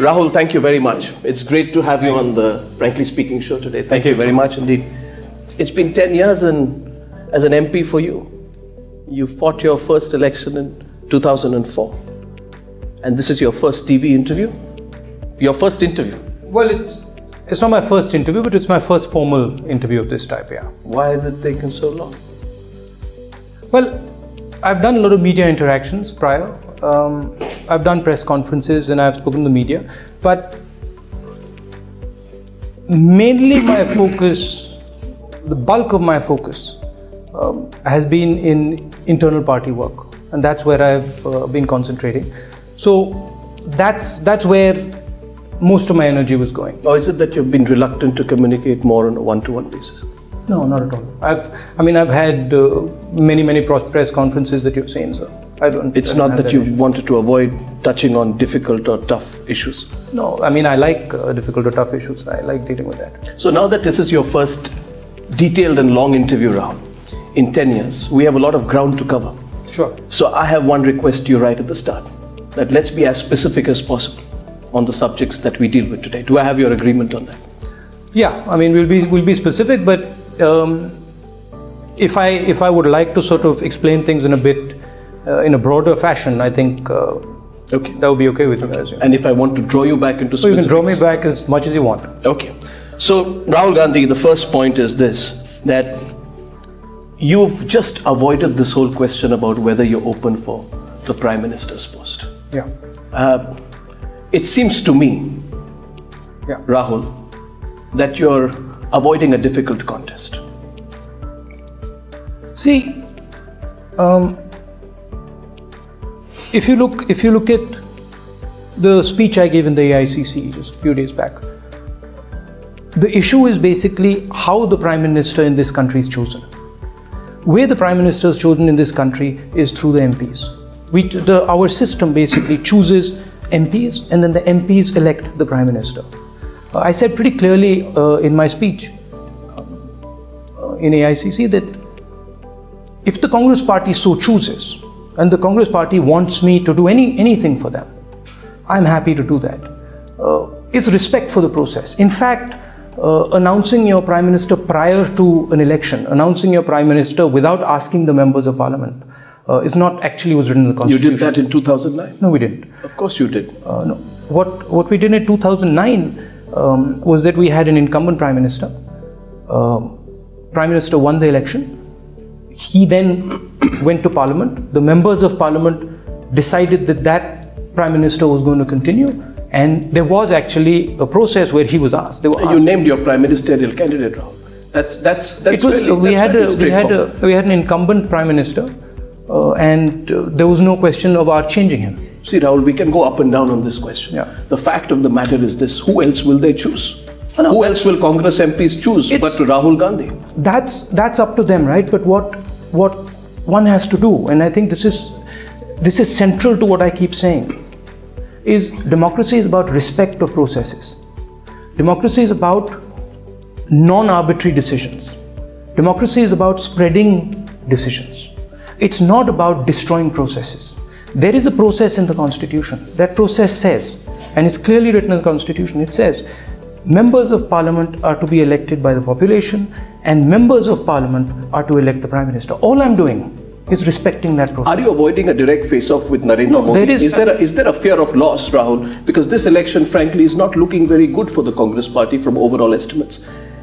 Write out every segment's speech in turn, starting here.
Rahul, thank you very much. It's great to have you on the Frankly Speaking show today. Thank you very much indeed. It's been 10 years as an MP for you. You fought your first election in 2004. And this is your first TV interview? Your first interview? Well, it's not my first interview, but it's my first formal interview of this type, yeah. Why has it taken so long? Well, I've done a lot of media interactions prior. I've done press conferences and I've spoken to the media, but mainly my focus, the bulk of my focus has been in internal party work, and that's where I've been concentrating. So that's where most of my energy was going. Or is it that you've been reluctant to communicate more on a one-to-one basis? No, not at all. I've had many press conferences that you've seen, so I don't. It's not that you wanted to avoid touching on difficult or tough issues. No, I mean I like difficult or tough issues. I like dealing with that. So now that this is your first detailed and long interview, Rahul, in 10 years, we have a lot of ground to cover. Sure. So I have one request to you right at the start, that let's be as specific as possible on the subjects that we deal with today. Do I have your agreement on that? Yeah, I mean we'll be specific, but if I would like to sort of explain things in a bit in a broader fashion, I think okay, that would be okay with you guys. And if I want to draw you back into specifics, you can draw me back as much as you want. Okay. So Rahul Gandhi, the first point is this, that you've just avoided this whole question about whether you're open for the Prime Minister's post. Yeah. It seems to me, yeah, Rahul, that you're avoiding a difficult contest. See, if you look at the speech I gave in the AICC just a few days back, the issue is basically how the Prime Minister in this country is chosen. Where the Prime Minister is chosen in this country is through the MPs. Our system basically chooses MPs, and then the MPs elect the Prime Minister. I said pretty clearly in my speech in AICC that if the Congress Party so chooses, and the Congress Party wants me to do anything for them, I'm happy to do that. It's respect for the process. In fact, announcing your Prime Minister prior to an election, announcing your Prime Minister without asking the members of Parliament, is not actually was written in the Constitution. You did that in 2009? No, we didn't. Of course you did. No. What we did in 2009 was that we had an incumbent Prime Minister. Prime Minister won the election. He then went to Parliament. The members of Parliament decided that Prime Minister was going to continue, and there was actually a process where he was asked. You named your Prime Ministerial candidate, Rahul. We had an incumbent Prime Minister, and there was no question of our changing him. See, Rahul, we can go up and down on this question. Yeah. The fact of the matter is this: who else will they choose? No. Who else will Congress MPs choose but Rahul Gandhi? That's up to them, right? But what one has to do, and I think this is central to what I keep saying, is democracy is about respect of processes. Democracy is about non-arbitrary decisions. Democracy is about spreading decisions. It's not about destroying processes. There is a process in the Constitution. That process says, and it's clearly written in the Constitution, it says, members of Parliament are to be elected by the population, and members of Parliament are to elect the Prime Minister. All I'm doing is respecting that process. Are you avoiding a direct face-off with Narendra Modi? Is there a fear of loss, Rahul? Because this election, frankly, is not looking very good for the Congress Party from overall estimates.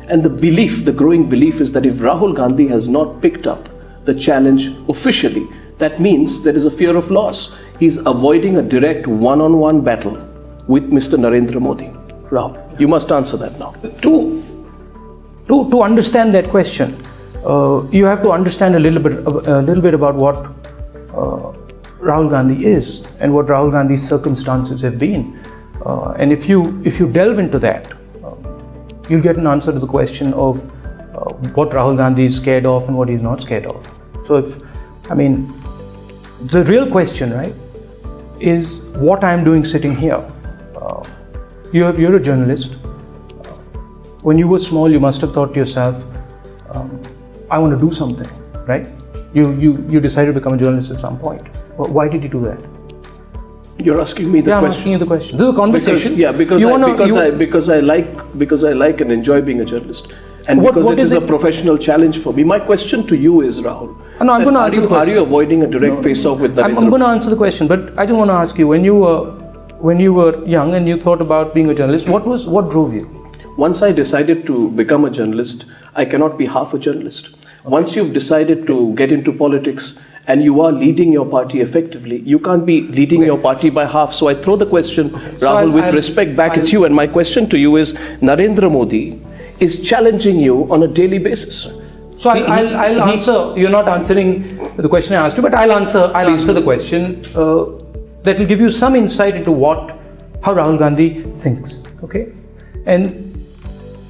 And the growing belief is that if Rahul Gandhi has not picked up the challenge officially, that means there is a fear of loss. He's avoiding a direct one-on-one battle with Mr. Narendra Modi. Rahul, you must answer that now. To understand that question, you have to understand a little bit about what Rahul Gandhi is and what Rahul Gandhi's circumstances have been. And if you delve into that, you'll get an answer to the question of what Rahul Gandhi is scared of and what he's not scared of. So the real question, right, is what I'm doing sitting here. You're a journalist. When you were small, you must have thought to yourself, I want to do something, right? You decided to become a journalist at some point. Why did you do that? You're asking me the question. I'm asking you the question. This is a conversation. Because I like and enjoy being a journalist, and because it is a professional challenge for me. My question to you is, Rahul. No, I'm going to answer the question. Are you avoiding a direct face-off with Narendra? I'm going to answer the question, but I just want to ask you: when you were young and you thought about being a journalist, what drove you? Once I decided to become a journalist, I cannot be half a journalist. Once you've decided to get into politics and you are leading your party effectively, you can't be leading your party by half. So I throw the question, Rahul, with respect back at you. And my question to you is, Narendra Modi is challenging you on a daily basis. So I'll answer. You're not answering the question I asked you, but I'll answer the question that will give you some insight into how Rahul Gandhi thinks. Okay, and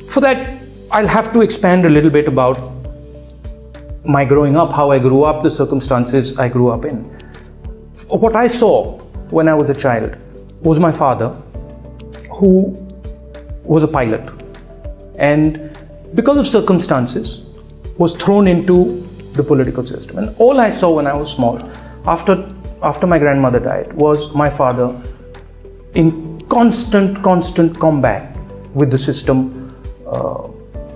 for that I'll have to expand a little bit about my growing up, how I grew up, the circumstances I grew up in. What I saw when I was a child was my father, who was a pilot, and because of circumstances was thrown into the political system. And all I saw when I was small, after my grandmother died, was my father in constant combat with the system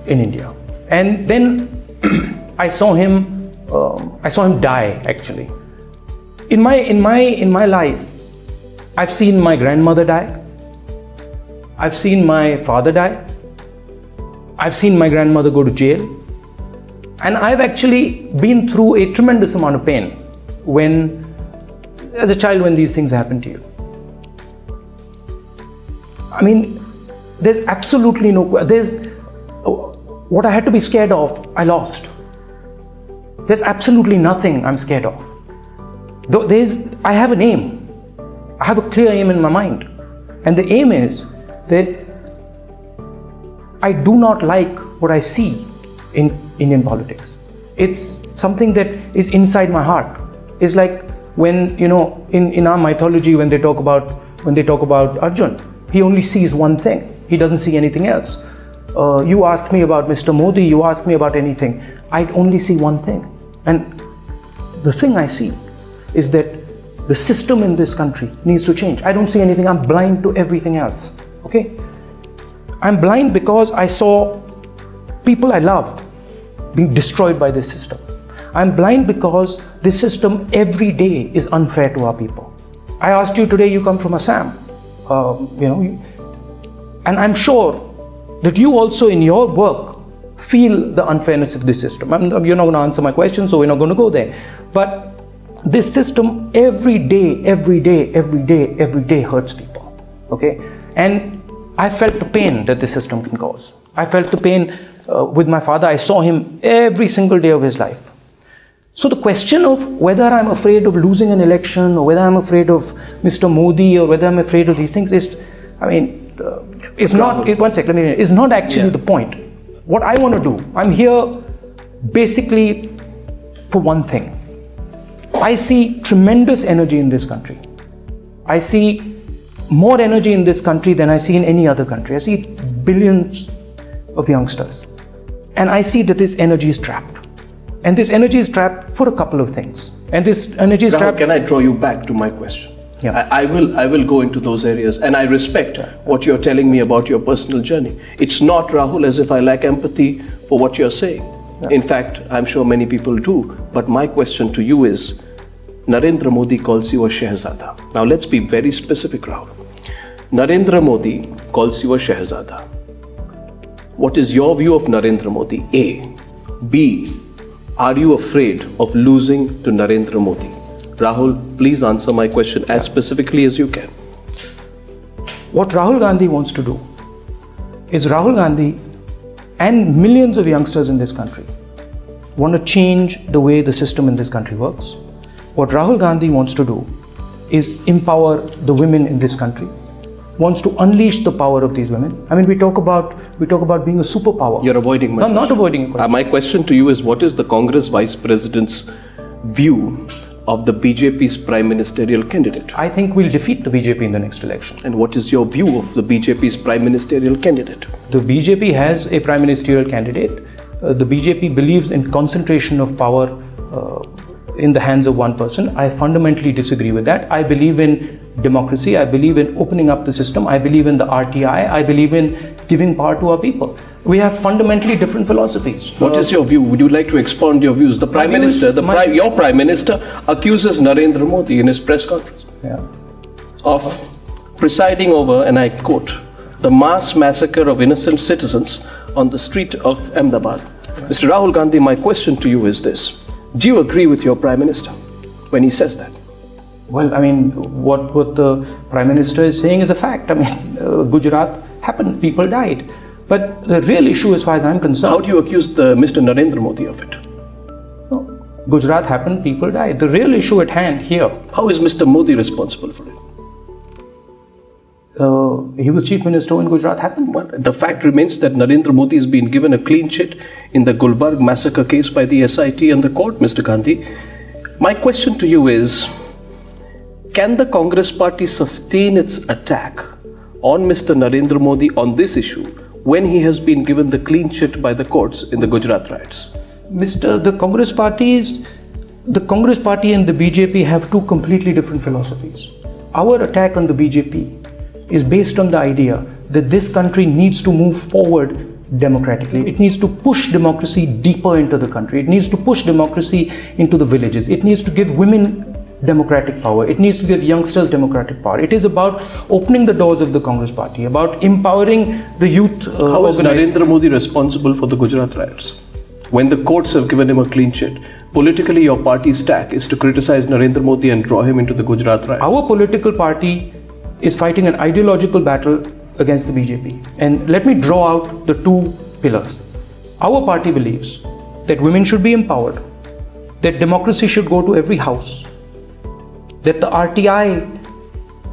in India. And then I saw him die, actually. In my life, I've seen my grandmother die. I've seen my father die. I've seen my grandmother go to jail. And I've actually been through a tremendous amount of pain as a child, when these things happen to you. I mean, there's absolutely what I had to be scared of, I lost. There's absolutely nothing I'm scared of. I have an aim. I have a clear aim in my mind. And the aim is that I do not like what I see in Indian politics. It's something that is inside my heart. It's like when, in our mythology, when they talk about Arjun, he only sees one thing. He doesn't see anything else. You ask me about Mr. Modi, you ask me about anything, I only see one thing. And the thing I see is that the system in this country needs to change. I don't see anything. I'm blind to everything else. Okay? I'm blind because I saw people I loved being destroyed by this system. I'm blind because this system every day is unfair to our people. I asked you today, you come from Assam. And I'm sure that you also in your work feel the unfairness of this system. You're not going to answer my question, so we're not going to go there. But this system every day hurts people. Okay? And I felt the pain that the system can cause. I felt the pain with my father. I saw him every single day of his life. So the question of whether I'm afraid of losing an election, or whether I'm afraid of Mr. Modi, or whether I'm afraid of these things is, it's not, it's not actually the point. What I want to do, I'm here basically for one thing. I see tremendous energy in this country. I see more energy in this country than I see in any other country. I see billions of youngsters. And I see that this energy is trapped. And this energy is trapped for a couple of things. And this energy is trapped... Can I draw you back to my question? Yeah. I will go into those areas, and I respect what you're telling me about your personal journey. It's not, Rahul, as if I lack empathy for what you're saying. Yeah. In fact, I'm sure many people do. But my question to you is, Narendra Modi calls you a Shehzada. Now let's be very specific, Rahul. Narendra Modi calls you a Shehzada. What is your view of Narendra Modi? A. B. Are you afraid of losing to Narendra Modi? Rahul, please answer my question as specifically as you can. What Rahul Gandhi wants to do is Rahul Gandhi and millions of youngsters in this country want to change the way the system in this country works. What Rahul Gandhi wants to do is empower the women in this country, wants to unleash the power of these women. I mean, we talk about being a superpower. You're avoiding my question. I'm not avoiding a question. My question to you is, what is the Congress Vice President's view of the BJP's prime ministerial candidate? I think we'll defeat the BJP in the next election. And what is your view of the BJP's prime ministerial candidate? The BJP has a prime ministerial candidate. The BJP believes in concentration of power in the hands of one person. I fundamentally disagree with that. I believe in democracy. I believe in opening up the system. I believe in the RTI. I believe in giving power to our people. We have fundamentally different philosophies. What is your view? Would you like to expound your views? The Prime Minister, your Prime Minister accuses Narendra Modi in his press conference of presiding over, and I quote, the mass massacre of innocent citizens on the street of Ahmedabad. Mr. Rahul Gandhi, my question to you is this. Do you agree with your Prime Minister when he says that? Well, I mean, what the Prime Minister is saying is a fact. I mean, Gujarat happened, people died. But the real issue, as far as I'm concerned... How do you accuse Mr. Narendra Modi of it? No, Gujarat happened, people died. The real issue at hand here... How is Mr. Modi responsible for it? He was Chief Minister when Gujarat happened. Well, the fact remains that Narendra Modi has been given a clean chit in the Gulbarg massacre case by the SIT and the court, Mr. Gandhi. My question to you is, can the Congress party sustain its attack on Mr. Narendra Modi on this issue when he has been given the clean chit by the courts in the Gujarat riots? The Congress party and the BJP have two completely different philosophies. Our attack on the BJP is based on the idea that this country needs to move forward democratically. It needs to push democracy deeper into the country. It needs to push democracy into the villages. It needs to give women democratic power. It needs to give youngsters democratic power. It is about opening the doors of the Congress party, about empowering the youth. How is Narendra Modi responsible for the Gujarat riots? When the courts have given him a clean chit, politically your party's tack is to criticize Narendra Modi and draw him into the Gujarat riots. Our political party is fighting an ideological battle against the BJP. And let me draw out the two pillars. Our party believes that women should be empowered, that democracy should go to every house, that the RTI,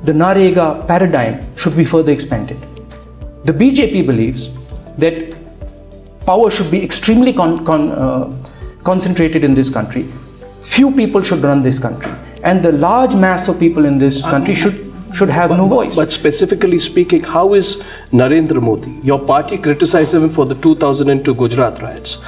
the Narega paradigm should be further expanded. The BJP believes that power should be extremely concentrated in this country. Few people should run this country, and the large mass of people in this country should have no voice. But specifically speaking, how is Narendra Modi, your party criticized him for the 2002 Gujarat riots?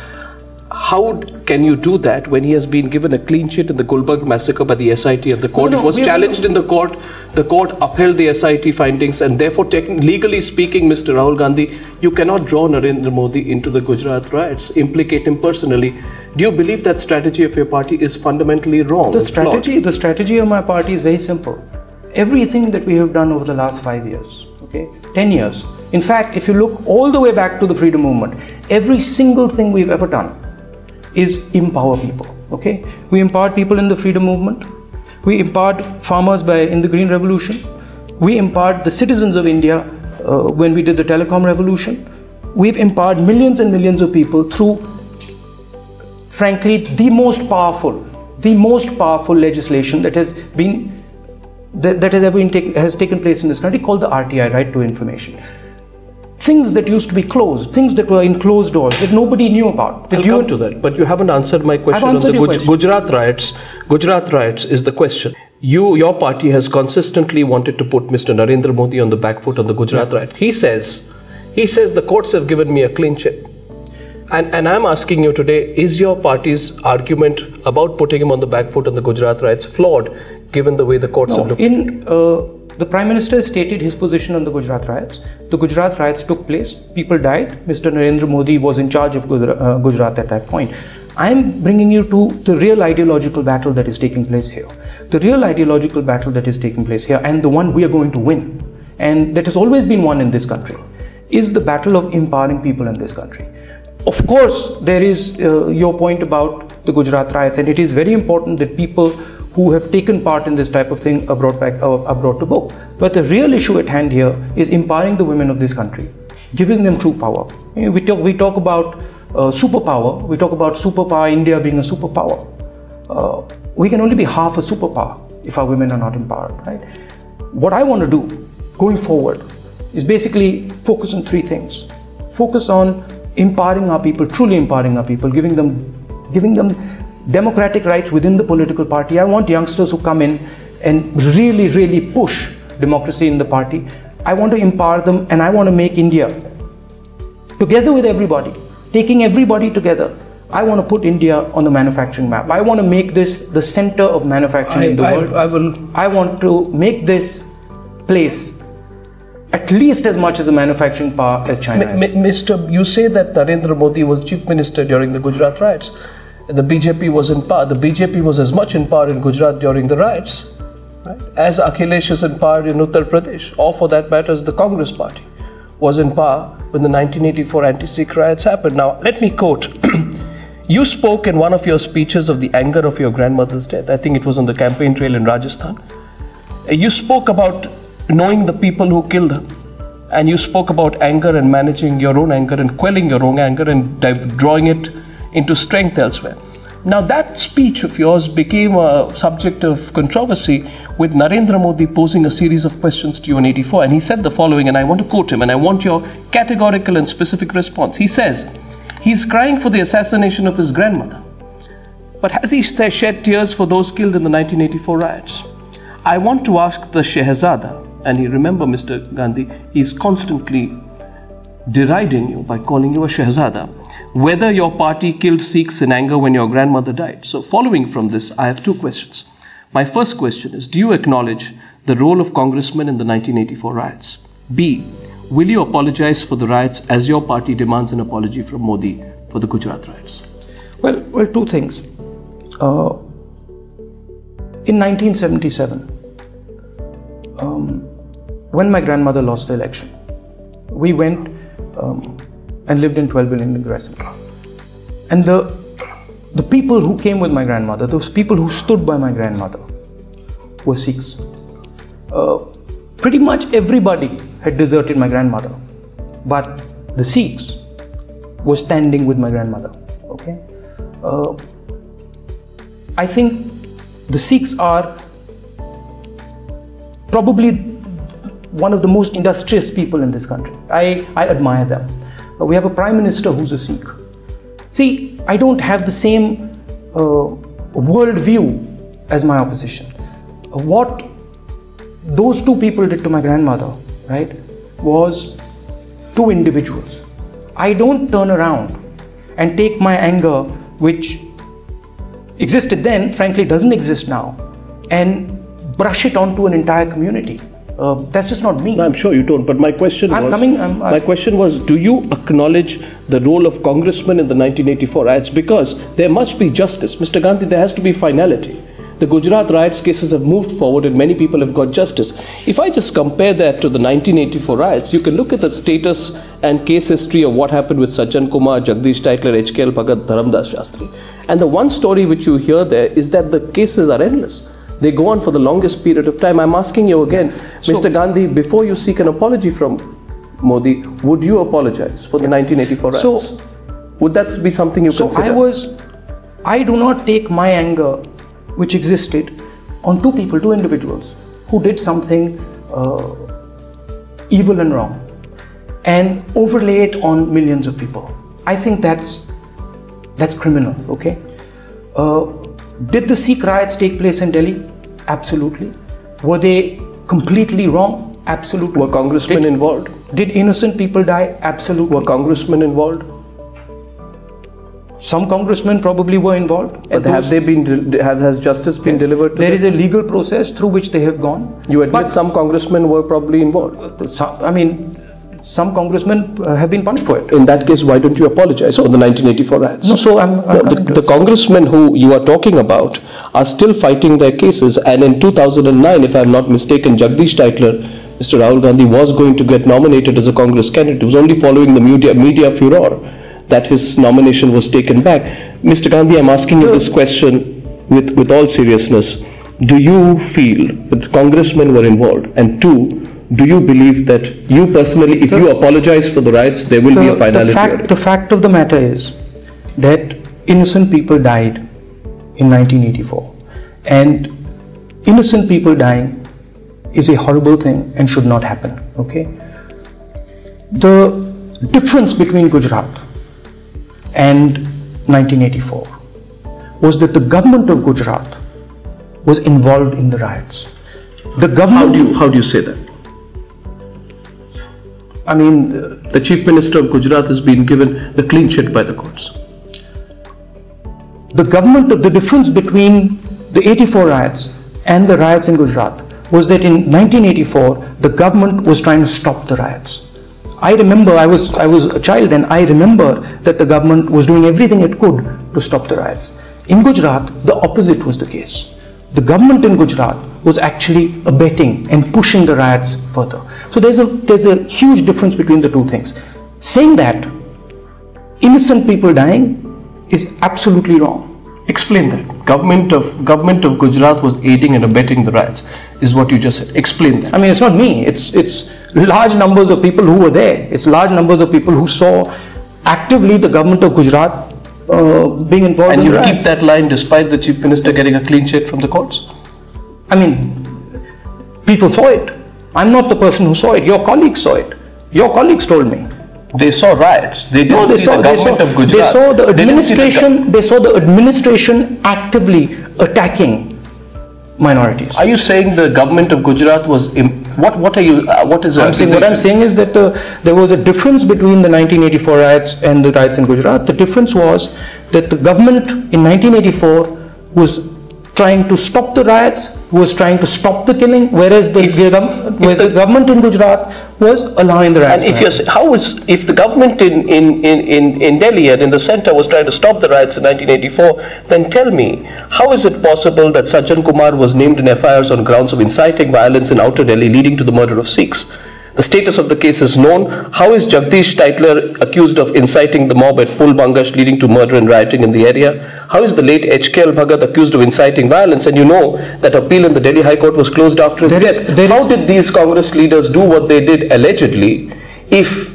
How can you do that when he has been given a clean sheet in the Gulbarg massacre by the SIT and the court? It was challenged in the court. The court upheld the SIT findings, and therefore, legally speaking, Mr. Rahul Gandhi, you cannot draw Narendra Modi into the Gujarat riots, implicate him personally. Do you believe that strategy of your party is fundamentally wrong? The strategy of my party is very simple. Everything that we have done over the last 5 years, 10 years. In fact, if you look all the way back to the freedom movement, every single thing we've ever done is empower people, We empowered people in the freedom movement. We empowered farmers in the Green Revolution. We empowered the citizens of India when we did the telecom revolution. We've empowered millions and millions of people through, frankly, the most powerful legislation that has taken place in this country, called the RTI, Right to Information. Things that used to be closed, things that were in closed doors that nobody knew about. I'll come to that, but you haven't answered my question on the Gujarat riots. Gujarat riots is the question. Your party has consistently wanted to put Mr. Narendra Modi on the back foot on the Gujarat riots. He says the courts have given me a clean chit. And I'm asking you today, is your party's argument about putting him on the back foot on the Gujarat riots flawed, given the way the courts have looked? The Prime Minister stated his position on the Gujarat riots. The Gujarat riots took place, people died. Mr. Narendra Modi was in charge of Gujarat at that point. I'm bringing you to the real ideological battle that is taking place here. The real ideological battle that is taking place here, and the one we are going to win, and that has always been won in this country, is the battle of empowering people in this country. Of course, there is your point about the Gujarat riots, and it is very important that people who have taken part in this type of thing are brought to book. But the real issue at hand here is empowering the women of this country, giving them true power. We talk about superpower. We talk about superpower, India being a superpower. We can only be half a superpower if our women are not empowered, right? What I want to do going forward is basically focus on three things. Focus on empowering our people, truly empowering our people, giving them democratic rights within the political party. I want youngsters who come in and really, really push democracy in the party. I want to empower them, and I want to make India, together with everybody, taking everybody together, I want to put India on the manufacturing map. I want to make this the center of manufacturing in the world. I want to make this place at least as much as the manufacturing power as China is. You say that Narendra Modi was chief minister during the Gujarat riots. The BJP was in power. The BJP was as much in power in Gujarat during the riots, right, as Akhilesh is in power in Uttar Pradesh, or for that matter, the Congress party was in power when the 1984 anti-Sikh riots happened. Now, let me quote. You spoke in one of your speeches of the anger of your grandmother's death. I think it was on the campaign trail in Rajasthan. You spoke about knowing the people who killed her. And you spoke about anger and managing your own anger and quelling your own anger and drawing it into strength elsewhere. Now that speech of yours became a subject of controversy with Narendra Modi posing a series of questions to you in 84. And he said the following, and I want to quote him, and I want your categorical and specific response. He says, he's crying for the assassination of his grandmother. But has he shed tears for those killed in the 1984 riots? I want to ask the Shehzada, and you remember, Mr. Gandhi, he's constantly deriding you by calling you a Shehzada, whether your party killed Sikhs in anger when your grandmother died. So following from this, I have two questions. My first question is, do you acknowledge the role of congressmen in the 1984 riots? B, will you apologize for the riots as your party demands an apology from Modi for the Gujarat riots? Well, two things. In 1977, when my grandmother lost the election, we went and lived in 12 Building Crescent. And the people who came with my grandmother, those people who stood by my grandmother, were Sikhs. Pretty much everybody had deserted my grandmother, but the Sikhs were standing with my grandmother. Okay, I think the Sikhs are probably one of the most industrious people in this country. I admire them. We have a Prime Minister who's a Sikh. See, I don't have the same world view as my opposition. What those two people did to my grandmother, right, was two individuals. I don't turn around and take my anger, which existed then, frankly doesn't exist now, and brush it onto an entire community. That's just not me. No, I'm sure you don't. But my question was, do you acknowledge the role of congressmen in the 1984 riots? Because there must be justice. Mr. Gandhi, there has to be finality. The Gujarat riots cases have moved forward and many people have got justice. If I just compare that to the 1984 riots, you can look at the status and case history of what happened with Sajjan Kumar, Jagdish Titler, HKL Bhagat, Dharamdas Shastri. And the one story which you hear there is that the cases are endless. They go on for the longest period of time. I'm asking you again, Mr. Gandhi, before you seek an apology from Modi, would you apologize for the 1984 riots? So, would that be something you consider? I do not take my anger, which existed, on two individuals who did something evil and wrong, and overlay it on millions of people. I think that's criminal. Okay. Did the Sikh riots take place in Delhi? Absolutely. Were they completely wrong? Absolutely. Were congressmen involved? Did innocent people die? Absolutely. Were congressmen involved? Some congressmen probably were involved. But has justice been delivered to them? There is a legal process through which they have gone. You admit some congressmen were probably involved? Some congressmen have been punished for it. In that case, why don't you apologize for the 1984 riots? No, so the congressmen who you are talking about are still fighting their cases, and in 2009, if I am not mistaken, Jagdish Titler, Mr. Rahul Gandhi, was going to get nominated as a Congress candidate. It was only following the media furor that his nomination was taken back. Mr. Gandhi, I'm asking you this question with all seriousness. Do you feel that congressmen were involved? And two, do you believe that you personally, if you apologize for the riots, there will be a finality? The fact of the matter is that innocent people died in 1984. And innocent people dying is a horrible thing and should not happen. Okay? The difference between Gujarat and 1984 was that the government of Gujarat was involved in the riots. The government. How do you say that? I mean, the Chief Minister of Gujarat has been given the clean sheet by the courts. the difference between the 84 riots and the riots in Gujarat was that in 1984, the government was trying to stop the riots. I remember, I was a child and I remember that the government was doing everything it could to stop the riots. In Gujarat, the opposite was the case. The government in Gujarat was actually abetting and pushing the riots further. So there's a huge difference between the two things. Saying that innocent people dying is absolutely wrong. Explain that. Government of Gujarat was aiding and abetting the riots, is what you just said. Explain that. I mean, it's not me. It's large numbers of people who were there. It's large numbers of people who saw actively the government of Gujarat being involved. And you keep that line despite the Chief Minister getting a clean sheet from the courts? I mean, people saw it. I'm not the person who saw it. Your colleagues saw it. Your colleagues told me. They saw riots. They didn't see the government of Gujarat. They saw the administration. They saw the administration actively attacking minorities. Are you saying the government of Gujarat was? What are you? What is? What I'm saying is that there was a difference between the 1984 riots and the riots in Gujarat. The difference was that the government in 1984 was trying to stop the riots, was trying to stop the killing, whereas the government in Gujarat was allowing the riots. And if the government in Delhi and in the centre was trying to stop the riots in 1984, then tell me, how is it possible that Sajjan Kumar was named in FIRs on grounds of inciting violence in Outer Delhi leading to the murder of Sikhs? The status of the case is known. How is Jagdish Titler accused of inciting the mob at Pulbangash leading to murder and rioting in the area? How is the late HKL Bhagat accused of inciting violence? And you know that appeal in the Delhi High Court was closed after his death. How did these Congress leaders do what they did allegedly if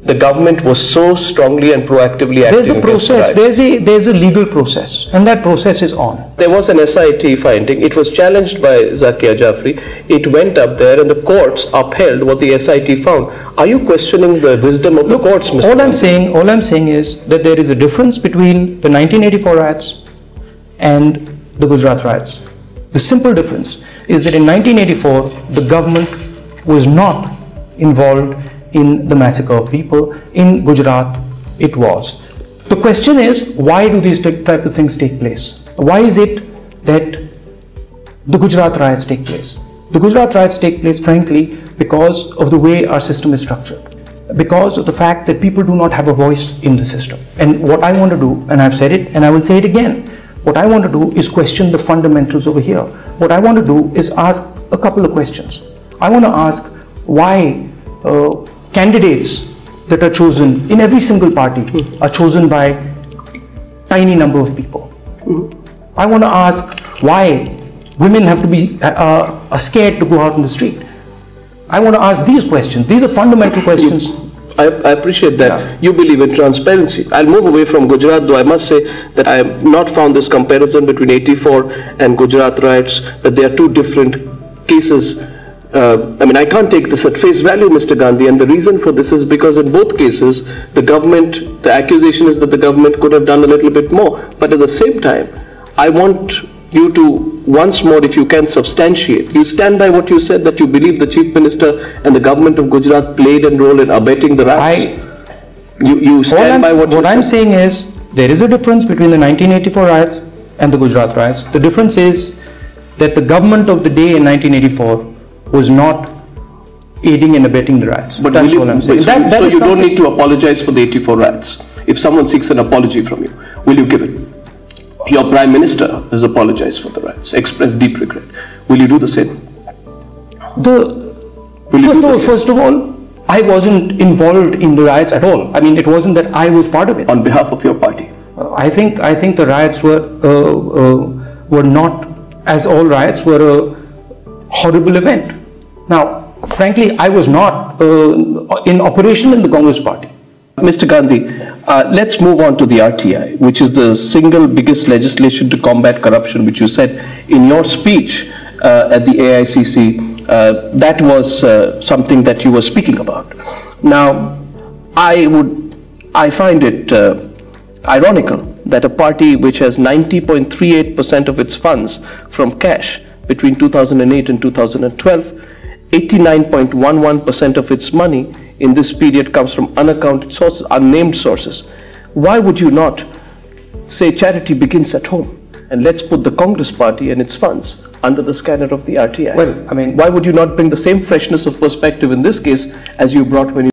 the government was so strongly and proactively acting? There's a process, there's a legal process, and that process is on. There was an SIT finding. It was challenged by Zakia Jafri. It went up there and the courts upheld what the SIT found. Are you questioning the wisdom of the courts, Mr. All I'm saying is that there is a difference between the 1984 riots and the Gujarat riots. The simple difference is that in 1984, the government was not involved in the massacre of people. In Gujarat, it was. The question is, why do these type of things take place? Why is it that the Gujarat riots take place? The Gujarat riots take place, frankly, because of the way our system is structured. Because of the fact that people do not have a voice in the system. And what I want to do, and I've said it, and I will say it again, what I want to do is question the fundamentals over here. What I want to do is ask a couple of questions. I want to ask why candidates that are chosen in every single party are chosen by tiny number of people. I want to ask why women have to be scared to go out in the street. I want to ask these questions. These are fundamental questions. I appreciate that. Yeah. You believe in transparency. I'll move away from Gujarat, though I must say that I have not found this comparison between 84 and Gujarat riots, that they are two different cases. I mean, I can't take this at face value, Mr. Gandhi, and the reason for this is because in both cases, the accusation is that the government could have done a little bit more. But at the same time, I want you to, once more, if you can, substantiate. You stand by what you said, that you believe the Chief Minister and the government of Gujarat played a role in abetting the riots? You stand by what you said? What I'm saying is, there is a difference between the 1984 riots and the Gujarat riots. The difference is that the government of the day in 1984 was not aiding and abetting the riots. But that's all I'm saying. So you don't need to apologize for the 84 riots. If someone seeks an apology from you, will you give it? Your Prime Minister has apologized for the riots, expressed deep regret. Will you do the same? First of all, I wasn't involved in the riots at all. I mean, it wasn't that I was part of it. On behalf of your party? I think the riots were not, as all riots, were a horrible event. Now, frankly, I was not in operation in the Congress party. Mr. Gandhi, let's move on to the RTI, which is the single biggest legislation to combat corruption, which you said in your speech at the AICC, that was something that you were speaking about. Now, I find it ironical that a party which has 90.38% of its funds from cash between 2008 and 2012, 89.11% of its money in this period comes from unaccounted sources, unnamed sources. Why would you not say charity begins at home, and let's put the Congress party and its funds under the scanner of the RTI. Well, I mean, why would you not bring the same freshness of perspective in this case as you brought when you